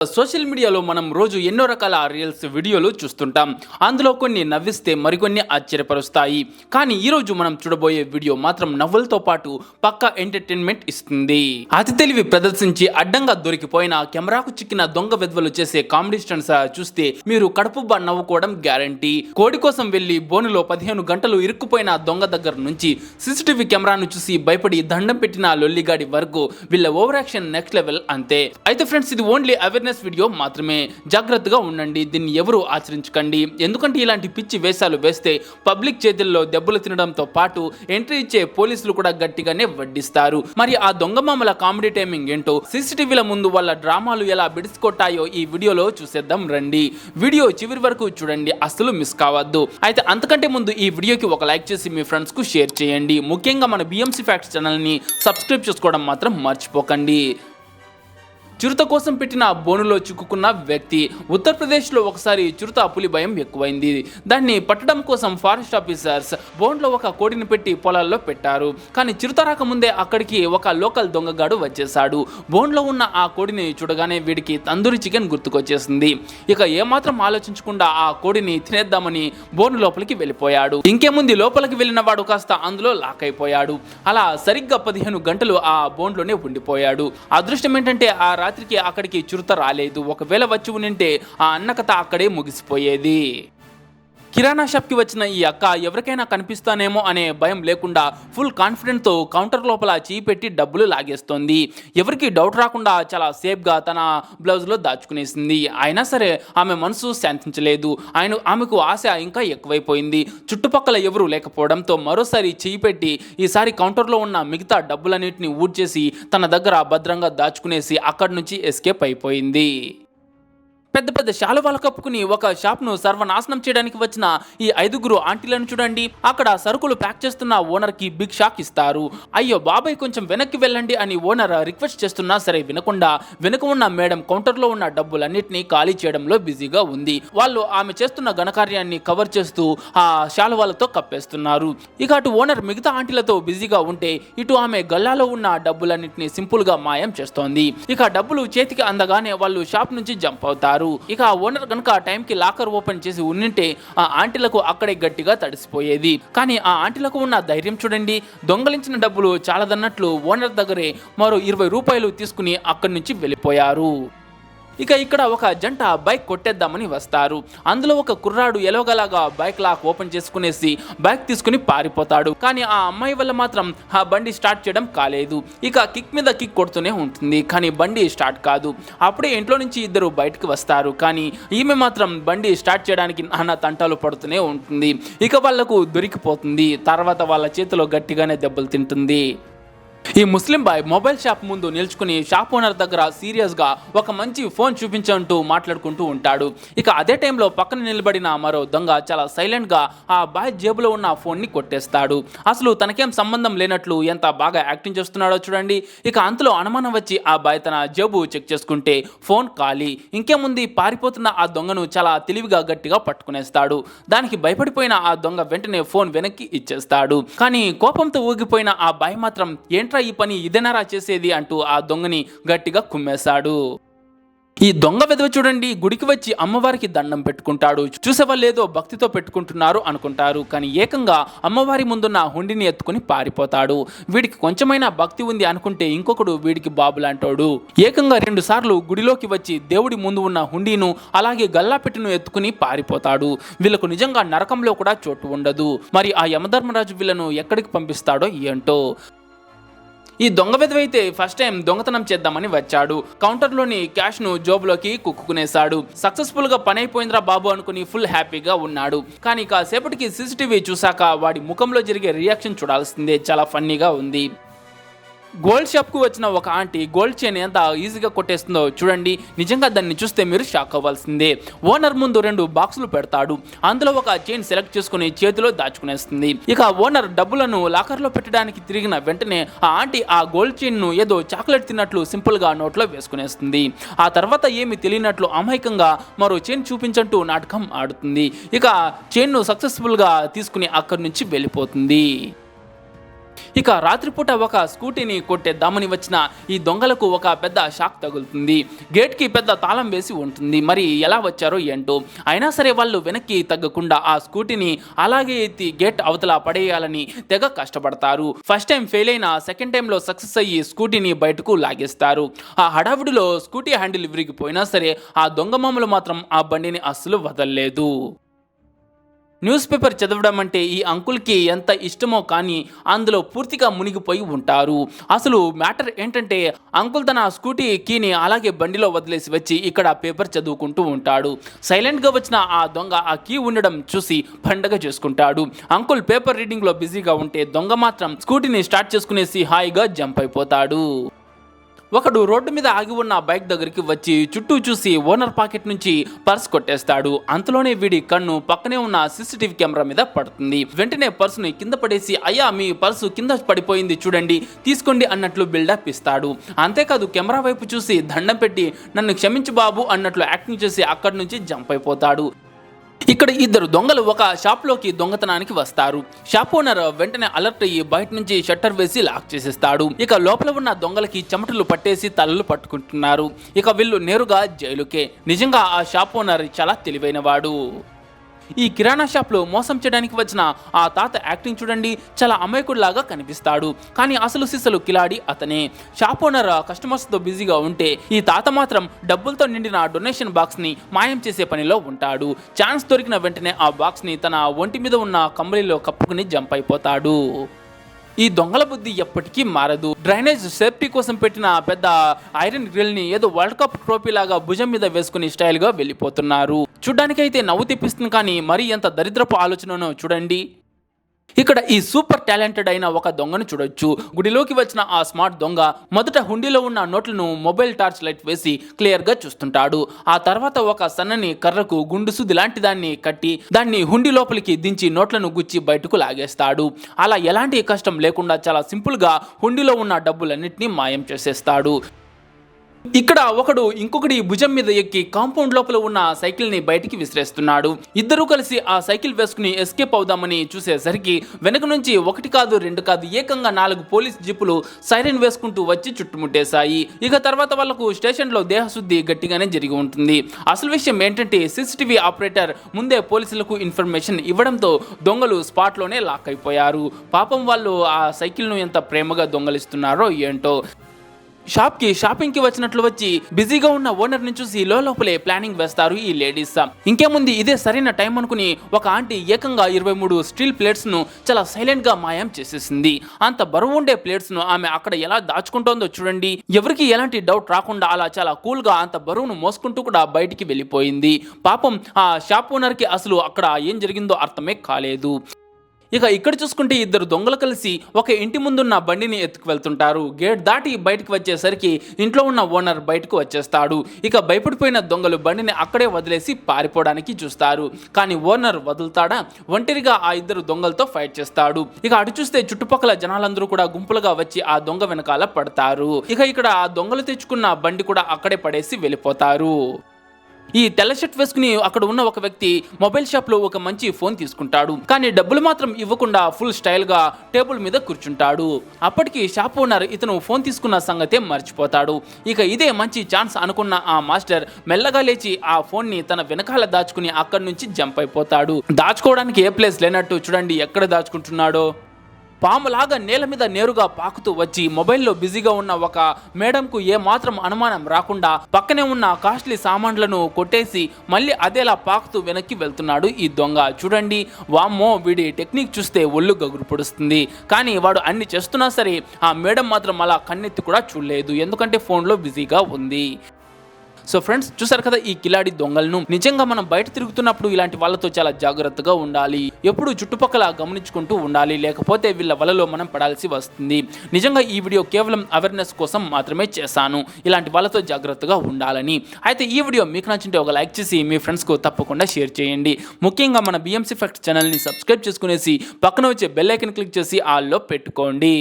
Social మీడియాలో మనం రోజు ఎన్నో రకాల రీల్స్ వీడియోలు చూస్తుంటాం. అందులో కొన్ని నవ్విస్తే మరికొన్ని ఆశ్చర్యపరుస్తాయి. కానీ ఈరోజు మనం చూడబోయే వీడియో మాత్రం నవ్వులతో పాటు పక్కా ఎంటర్టైన్మెంట్ ఇస్తుంది. అతి తెలివి ప్రదర్శించి అడ్డంగా దొరికిపోయిన కెమెరాకు చిక్కిన దొంగ వెధవలు చేసే కామెడీ స్టంట్స్ చూస్తే మీరు కడుపుబ్బా నవ్వుకోవడం గ్యారంటీ. కోడి కోసం వెళ్లి బోనులో 15 గంటలు ఇరుక్కుపోయిన దొంగ దగ్గర నుంచి సీసీటీవీ కెమెరాను చూసి భయపడి దండం పెట్టిన లొల్లిగాడి వరకు వీళ్ళ ఓవర్ యాక్షన్ నెక్స్ట్ లెవెల్ అంతే. అయితే ఫ్రెండ్స్, ఇది ఓన్లీ అవేర్నెస్ వీడియో మాత్రమే. జాగ్రత్తగా ఉండండి, దీన్ని ఎవరు ఆచరించకండి. ఎందుకంటే ఇలాంటి పిచ్చి వేషాలు వేస్తే పబ్లిక్ చేతుల్లో దెబ్బలు తినడంతో పాటు ఎంట్రీ ఇచ్చే పోలీసులు కూడా గట్టిగానే వడ్డిస్తారు. మరి ఆ దొంగ మామల కామెడీ టైమింగ్ ఏంటో, సీసీటీవీల ముందు వాళ్ళ డ్రామాలు ఎలా బిడిసికొట్టాయో ఈ వీడియోలో చూసేద్దాం రండి. వీడియో చివరి వరకు చూడండి, అస్సలు మిస్ కావద్దు. అయితే అంతకంటే ముందు ఈ వీడియోకి ఒక లైక్ చేసి మీ ఫ్రెండ్స్ కు షేర్ చేయండి. ముఖ్యంగా మన బిఎంసి ఫ్యాక్ట్స్ ఛానల్ ని సబ్స్క్రైబ్ చేసుకోవడం మాత్రం మర్చిపోకండి. చిరుత కోసం పెట్టిన బోనులో చిక్కుకున్న వ్యక్తి. ఉత్తరప్రదేశ్లో ఒకసారి చిరుత పులి భయం ఎక్కువైంది. దాన్ని పట్టడం కోసం ఫారెస్ట్ ఆఫీసర్స్ బోన్లో ఒక కోడిని పెట్టి పొలాల్లో పెట్టారు. కానీ చిరుత రాకముందే అక్కడికి ఒక లోకల్ దొంగగాడు వచ్చేశాడు. బోన్లో ఉన్న ఆ కోడిని చూడగానే వీడికి తందూరి చికెన్ గుర్తుకొచ్చేసింది. ఇక ఏమాత్రం ఆలోచించకుండా ఆ కోడిని తినేద్దామని బోను లోపలికి వెళ్ళిపోయాడు. ఇంకేముంది, లోపలికి వెళ్ళిన వాడు కాస్త అందులో లాక్ అయిపోయాడు. అలా సరిగ్గా 15 గంటలు ఆ బోన్లోనే ఉండిపోయాడు. అదృష్టం ఏంటంటే ఆ రాత్రికి అక్కడికి చిరుత రాలేదు. ఒకవేళ వచ్చి ఉంటే ఆ అన్నకథ అక్కడే ముగిసిపోయేది. కిరాణా షాప్కి వచ్చిన ఈ అక్క ఎవరికైనా కనిపిస్తానేమో అనే భయం లేకుండా ఫుల్ కాన్ఫిడెంట్తో కౌంటర్ లోపల చేయి పెట్టి డబ్బులు లాగేస్తోంది. ఎవరికి డౌట్ రాకుండా చాలా సేఫ్గా తన బ్లౌజ్లో దాచుకునేసింది. అయినా సరే ఆమె మనసు శాంతించలేదు. ఆమెకు ఆశ ఇంకా ఎక్కువైపోయింది. చుట్టుపక్కల ఎవరూ లేకపోవడంతో మరోసారి చేయి పెట్టి ఈసారి కౌంటర్లో ఉన్న మిగతా డబ్బులన్నింటినీ ఊడ్చేసి తన దగ్గర భద్రంగా దాచుకునేసి అక్కడి నుంచి ఎస్కేప్ అయిపోయింది. పెద్ద పెద్ద శాలువాలు కప్పుకుని ఒక షాప్ను సర్వనాశనం చేయడానికి వచ్చిన ఈ 5గురు ఆంటీలను చూడండి. అక్కడ సరుకులు ప్యాక్ చేస్తున్న ఓనర్కి బిగ్ షాక్ ఇస్తారు. అయ్యో బాబాయ్, కొంచెం వెనక్కి వెళ్ళండి అని ఓనర్ రిక్వెస్ట్ చేస్తున్నా సరే వినకుండా వెనుక ఉన్న మేడం కౌంటర్లో ఉన్న డబ్బులన్నింటినీ ఖాళీ చేయడంలో బిజీగా ఉంది. వాళ్ళు ఆమె చేస్తున్న ఘనకార్యాన్ని కవర్ చేస్తూ ఆ శాలువాలతో కప్పేస్తున్నారు. ఇక అటు ఓనర్ మిగతా ఆంటీలతో బిజీగా ఉంటే ఇటు ఆమె గల్లాలో ఉన్న డబ్బులన్నింటినీ సింపుల్ గా మాయం చేస్తోంది. ఇక డబ్బులు చేతికి అందగానే వాళ్ళు షాప్ నుంచి జంప్ అవుతారు. ఇక ఆ ఓనర్ కనుక టైంకి లాకర్ ఓపెన్ చేసి ఉంటే ఆ ఆంటీలకు అక్కడే గట్టిగా తడిసిపోయేది. కానీ ఆ ఆంటీలకు ఉన్న ధైర్యం చూడండి. దొంగలించిన డబ్బులు చాలదన్నట్లు ఓనర్ దగ్గరే మరో 20 రూపాయలు తీసుకుని అక్కడి నుంచి వెళ్ళిపోయారు. ఇక ఇక్కడ ఒక జంట బైక్ కొట్టేద్దామని వస్తారు. అందులో ఒక కుర్రాడు ఎలోగలాగా బైక్ లాక్ ఓపెన్ చేసుకునేసి బైక్ తీసుకుని పారిపోతాడు. కానీ ఆ అమ్మాయి వల్ల మాత్రం ఆ బండి స్టార్ట్ చేయడం కాలేదు. ఇక కిక్ మీద కిక్ కొడుతూనే ఉంటుంది, కానీ బండి స్టార్ట్ కాదు. అప్పుడే ఇంట్లో నుంచి ఇద్దరు బయటకు వస్తారు. కానీ ఈమె మాత్రం బండి స్టార్ట్ చేయడానికి నానా తంటాలు పడుతూనే ఉంటుంది. ఇక వాళ్లకు దొరికిపోతుంది. తర్వాత వాళ్ళ చేతిలో గట్టిగానే దెబ్బలు తింటుంది. ఈ ముస్లిం బాయ్ మొబైల్ షాప్ ముందు నిల్చుకుని షాప్ ఓనర్ దగ్గర సీరియస్గా ఒక మంచి ఫోన్ చూపించంటూ మాట్లాడుకుంటూ ఉంటాడు. ఇక అదే టైంలో పక్కన నిలబడిన మరో దొంగ చాలా సైలెంట్గా ఆ బాయ్ జేబులో ఉన్న ఫోన్ని కొట్టేస్తాడు. అసలు తనకేం సంబంధం లేనట్లు ఎంత బాగా యాక్టింగ్ చేస్తున్నాడో చూడండి. ఇక అంతలో అనుమానం వచ్చి ఆ బాయ్ తన జేబు చెక్ చేసుకుంటే ఫోన్ ఖాళీ. ఇంకేముంది, పారిపోతున్న ఆ దొంగను చాలా తెలివిగా గట్టిగా పట్టుకునేస్తాడు. దానికి భయపడిపోయిన ఆ దొంగ వెంటనే ఫోన్ వెనక్కి ఇచ్చేస్తాడు. కానీ కోపంతో ఊగిపోయిన ఆ బాయ్ మాత్రం ఏంట్రా ఈ పని, ఇదేనారా చేసేది అంటూ ఆ దొంగని గట్టిగా కుమ్మేశాడు. ఈ దొంగ వెధవ చూడండి, గుడికి వచ్చి అమ్మవారికి దండం పెట్టుకుంటాడు. చూసేవాళ్ళేదో భక్తితో పెట్టుకుంటున్నారు అనుకుంటారు. కానీ ఏకంగా అమ్మవారి ముందున్న హుండిని ఎత్తుకుని పారిపోతాడు. వీడికి కొంచెమైనా భక్తి ఉంది అనుకుంటే ఇంకొకడు వీడికి బాబులాంటోడు. ఏకంగా 2 సార్లు గుడిలోకి వచ్చి దేవుడి ముందు ఉన్న హుండీను అలాగే గల్లాపెట్టును ఎత్తుకుని పారిపోతాడు. వీళ్ళకు నిజంగా నరకంలో కూడా చోటు ఉండదు. మరి ఆ యమధర్మరాజు వీళ్ళను ఎక్కడికి పంపిస్తాడో ఏంటో. ఈ దొంగ వెధవైతే ఫస్ట్ టైం దొంగతనం చేద్దామని వచ్చాడు. కౌంటర్లోని క్యాష్ను జోబులోకి కుక్కునేశాడు. సక్సెస్ఫుల్ గా పని అయిపోయిందిరా బాబు అనుకుని ఫుల్ హ్యాపీగా ఉన్నాడు. కానీ కాసేపటికి సీసీటీవీ చూశాక వాడి ముఖంలో జరిగే రియాక్షన్ చూడాల్సిందే. చాలా ఫన్నీగా ఉంది. గోల్డ్ షాప్కు వచ్చిన ఒక ఆంటీ గోల్డ్ చైన్ ఎంత ఈజీగా కొట్టేస్తుందో చూడండి. నిజంగా దాన్ని చూస్తే మీరు షాక్ అవ్వాల్సిందే. ఓనర్ ముందు 2 బాక్సులు పెడతాడు. అందులో ఒక చైన్ సెలెక్ట్ చేసుకుని చేతిలో దాచుకునేస్తుంది. ఇక ఓనర్ డబ్బులను లాకర్లో పెట్టడానికి తిరిగిన వెంటనే ఆ ఆంటీ ఆ గోల్డ్ చైన్ను ఏదో చాక్లెట్ తిన్నట్లు సింపుల్గా నోట్లో వేసుకునేస్తుంది. ఆ తర్వాత ఏమి తెలియనట్లు అమాయకంగా మరో చైన్ చూపించంటూ నాటకం ఆడుతుంది. ఇక చైన్ను సక్సెస్ఫుల్గా తీసుకుని అక్కడి నుంచి వెళ్ళిపోతుంది. ఇక రాత్రిపూట ఒక స్కూటీని కొట్టేద్దామని వచ్చిన ఈ దొంగలకు ఒక పెద్ద షాక్ తగులుతుంది. గేట్కి పెద్ద తాళం వేసి ఉంటుంది. మరి ఎలా వచ్చారో ఏంటో. అయినా సరే వాళ్ళు వెనక్కి తగ్గకుండా ఆ స్కూటీని అలాగే ఎత్తి గేట్ అవతల పడేయాలని తెగ కష్టపడతారు. ఫస్ట్ టైం ఫెయిల్ అయిన సెకండ్ టైంలో సక్సెస్ అయ్యి స్కూటీని బయటకు లాగేస్తారు. ఆ హడావుడిలో స్కూటీ హ్యాండిల్ విరిగిపోయినా సరే ఆ దొంగ మామలు మాత్రం ఆ బండిని అస్సలు వదలలేదు. న్యూస్ పేపర్ చదవడం అంటే ఈ అంకుల్కి ఎంత ఇష్టమో కానీ అందులో పూర్తిగా మునిగిపోయి ఉంటారు. అసలు మ్యాటర్ ఏంటంటే అంకుల్ తన స్కూటీ కీని అలాగే బండిలో వదిలేసి వచ్చి ఇక్కడ పేపర్ చదువుకుంటూ ఉంటాడు. సైలెంట్గా వచ్చిన ఆ దొంగ ఆ కీ ఉండడం చూసి పండగ చేసుకుంటాడు. అంకుల్ పేపర్ రీడింగ్లో బిజీగా ఉంటే దొంగ మాత్రం స్కూటీని స్టార్ట్ చేసుకునేసి హాయిగా జంప్ అయిపోతాడు. ఒకడు రోడ్డు మీద ఆగి ఉన్న బైక్ దగ్గరికి వచ్చి చుట్టూ చూసి ఓనర్ పాకెట్ నుంచి పర్స్ కొట్టేస్తాడు. అంతలోనే వీడి కన్ను పక్కనే ఉన్న సీసీటీవీ కెమెరా మీద పడుతుంది. వెంటనే పర్సుని కింద పడేసి అయ్యా మీ పర్సు కింద పడిపోయింది చూడండి తీసుకోండి అన్నట్లు బిల్డప్ ఇస్తాడు. అంతేకాదు కెమెరా వైపు చూసి దండం పెట్టి నన్ను క్షమించు బాబు అన్నట్లు యాక్టింగ్ చేసి అక్కడి నుంచి జంప్ అయిపోతాడు. ఇక్కడ ఇద్దరు దొంగలు ఒక షాప్లోకి దొంగతనానికి వస్తారు. షాప్ ఓనర్ వెంటనే అలర్ట్ అయ్యి బయట నుంచి షట్టర్ వేసి లాక్ చేసేస్తాడు. ఇక లోపల ఉన్న దొంగలకి చెమటలు పట్టేసి తలలు పట్టుకుంటున్నారు. ఇక వీళ్ళు నేరుగా జైలుకే. నిజంగా ఆ షాప్ ఓనర్ చాలా తెలివైనవాడు. ఈ కిరాణా షాప్లో మోసం చేయడానికి వచ్చిన ఆ తాత యాక్టింగ్ చూడండి, చాలా అమాయకుడిలాగా కనిపిస్తాడు. కానీ అసలు సిసలు కిలాడి అతనే. షాప్ ఓనర్ కస్టమర్స్తో బిజీగా ఉంటే ఈ తాత మాత్రం డబ్బులతో నిండిన డొనేషన్ బాక్స్ని మాయం చేసే పనిలో ఉంటాడు. ఛాన్స్ దొరికిన వెంటనే ఆ బాక్స్ని తన ఒంటి మీద ఉన్న కంబళిలో కప్పుకుని జంప్ అయిపోతాడు. ఈ దొంగల బుద్ధి ఎప్పటికీ మారదు. డ్రైనేజ్ సేఫ్టీ కోసం పెట్టిన పెద్ద ఐరన్ గ్రిల్ ని ఏదో వరల్డ్ కప్ ట్రోఫీ లాగా భుజం మీద వేసుకుని స్టైల్ గా వెళ్ళిపోతున్నారు. చూడ్డానికైతే నవ్వు తెప్పిస్తుంది కానీ మరి ఎంత దరిద్రపు ఆలోచననో చూడండి. ఇక్కడ ఈ సూపర్ టాలెంటెడ్ అయిన ఒక దొంగను చూడొచ్చు. గుడిలోకి వచ్చిన ఆ స్మార్ట్ దొంగ మొదట హుండీలో ఉన్న నోట్లను మొబైల్ టార్చ్ లైట్ వేసి క్లియర్ గా చూస్తుంటాడు. ఆ తర్వాత ఒక సన్నని కర్రకు గుండు సుది లాంటి దాన్ని కట్టి దాన్ని హుండీ లోపలికి దించి నోట్లను గుచ్చి బయటకు లాగేస్తాడు. అలా ఎలాంటి కష్టం లేకుండా చాలా సింపుల్ గా హుండీలో ఉన్న డబ్బులన్నింటినీ మాయం చేసేస్తాడు. ఇక్కడ ఒకడు ఇంకొకటి భుజం మీద ఎక్కి కాంపౌండ్ లోపల ఉన్న సైకిల్ ని బయటికి విసిరేస్తున్నాడు. ఇద్దరు కలిసి ఆ సైకిల్ వేసుకుని ఎస్కేప్ అవుదామని చూసేసరికి వెనక నుంచి ఒకటి కాదు రెండు కాదు ఏకంగా 4 పోలీస్ జీపులు సైరన్ వేసుకుంటూ వచ్చి చుట్టుముట్టేశాయి. ఇక తర్వాత వాళ్లకు స్టేషన్ లో దేహశుద్ధి గట్టిగానే జరిగి ఉంటుంది. అసలు విషయం ఏంటంటే సీసీటీవీ ఆపరేటర్ ముందే పోలీసులకు ఇన్ఫర్మేషన్ ఇవ్వడంతో దొంగలు స్పాట్ లోనే లాక్ అయిపోయారు. పాపం వాళ్ళు ఆ సైకిల్ ను ఎంత ప్రేమగా దొంగలిస్తున్నారో ఏంటో. షాపింగ్ కి వచ్చినట్లు వచ్చి బిజీగా ఉన్న ఓనర్ ని చూసి లోపలే ప్లానింగ్ వేస్తారు ఈ లేడీస్. ఇంకేముంది ఇదే సరైన టైం అనుకుని ఒక ఆంటీ ఏకంగా 23 స్టీల్ ప్లేట్స్ ను చాలా సైలెంట్ గా మాయం చేసేసింది. అంత బరువు ఉండే ప్లేట్స్ ను ఆమె అక్కడ ఎలా దాచుకుంటోందో చూడండి. ఎవరికి ఎలాంటి డౌట్ రాకుండా అలా చాలా కూల్ గా అంత బరువును మోసుకుంటూ కూడా బయటికి వెళ్ళిపోయింది. పాపం ఆ షాప్ ఓనర్ కి అసలు అక్కడ ఏం జరిగిందో అర్థమే కాలేదు. ఇక ఇక్కడ చూసుకుంటే ఇద్దరు దొంగలు కలిసి ఒక ఇంటి ముందున్న బండిని ఎత్తుకు వెళ్తుంటారు. గేట్ దాటి బయటకు వచ్చేసరికి ఇంట్లో ఉన్న ఓనర్ బయటకు వచ్చేస్తాడు. ఇక భయపడిపోయిన దొంగలు బండిని అక్కడే వదిలేసి పారిపోవడానికి చూస్తారు. కానీ ఓనర్ వదులుతాడా? ఒంటరిగా ఆ ఇద్దరు దొంగలతో ఫైట్ చేస్తాడు. ఇక అటు చూస్తే చుట్టుపక్కల జనాలందరూ కూడా గుంపులుగా వచ్చి ఆ దొంగ వెనకాల పడతారు. ఇక ఇక్కడ ఆ దొంగలు తెచ్చుకున్న బండి కూడా అక్కడే పడేసి వెళ్ళిపోతారు. ఈ తెల్ల షర్ట్ వేసుకుని అక్కడ ఉన్న ఒక వ్యక్తి మొబైల్ షాప్ లో ఒక మంచి ఫోన్ తీసుకుంటాడు. కానీ డబ్బులు మాత్రం ఇవ్వకుండా ఫుల్ స్టైల్ గా టేబుల్ మీద కూర్చుంటాడు. అప్పటికి షాప్ ఓనర్ ఇతను ఫోన్ తీసుకున్న సంగతే మర్చిపోతాడు. ఇక ఇదే మంచి ఛాన్స్ అనుకున్న ఆ మాస్టర్ మెల్లగా లేచి ఆ ఫోన్ ని తన వెనకాల దాచుకుని అక్కడి నుంచి జంప్ అయిపోతాడు. దాచుకోవడానికి ఏ ప్లేస్ లేనట్టు చూడండి ఎక్కడ దాచుకుంటున్నాడో. పాములాగా నేల మీద నేరుగా పాకుతూ వచ్చి మొబైల్లో బిజీగా ఉన్న ఒక మేడంకు ఏ మాత్రం అనుమానం రాకుండా పక్కనే ఉన్న కాస్ట్లీ సామాన్లను కొట్టేసి మళ్ళీ అదేలా పాకుతూ వెనక్కి వెళ్తున్నాడు ఈ దొంగ. చూడండి వామ్మో వీడి టెక్నిక్ చూస్తే ఒళ్ళు గగురు పొడుస్తుంది. కానీ వాడు అన్ని చేస్తున్నా సరే ఆ మేడం మాత్రం అలా కన్నెత్తి కూడా చూడలేదు, ఎందుకంటే ఫోన్లో బిజీగా ఉంది. సో ఫ్రెండ్స్ చూసారు కదా ఈ కిలాడి దొంగలను. నిజంగా మనం బయట తిరుగుతున్నప్పుడు ఇలాంటి వాళ్ళతో చాలా జాగ్రత్తగా ఉండాలి. ఎప్పుడు చుట్టుపక్కల గమనించుకుంటూ ఉండాలి, లేకపోతే వీళ్ళ వలలో మనం పడాల్సి వస్తుంది. నిజంగా ఈ వీడియో కేవలం అవేర్నెస్ కోసం మాత్రమే చేశాను, ఇలాంటి వాళ్ళతో జాగ్రత్తగా ఉండాలని. అయితే ఈ వీడియో మీకు నచ్చింటే ఒక లైక్ చేసి మీ ఫ్రెండ్స్కు తప్పకుండా షేర్ చేయండి. ముఖ్యంగా మన BMC Facts ఛానల్ని సబ్స్క్రైబ్ చేసుకునేసి పక్కన వచ్చే బెల్ ఐకాన్ క్లిక్ చేసి ఆల్లో పెట్టుకోండి.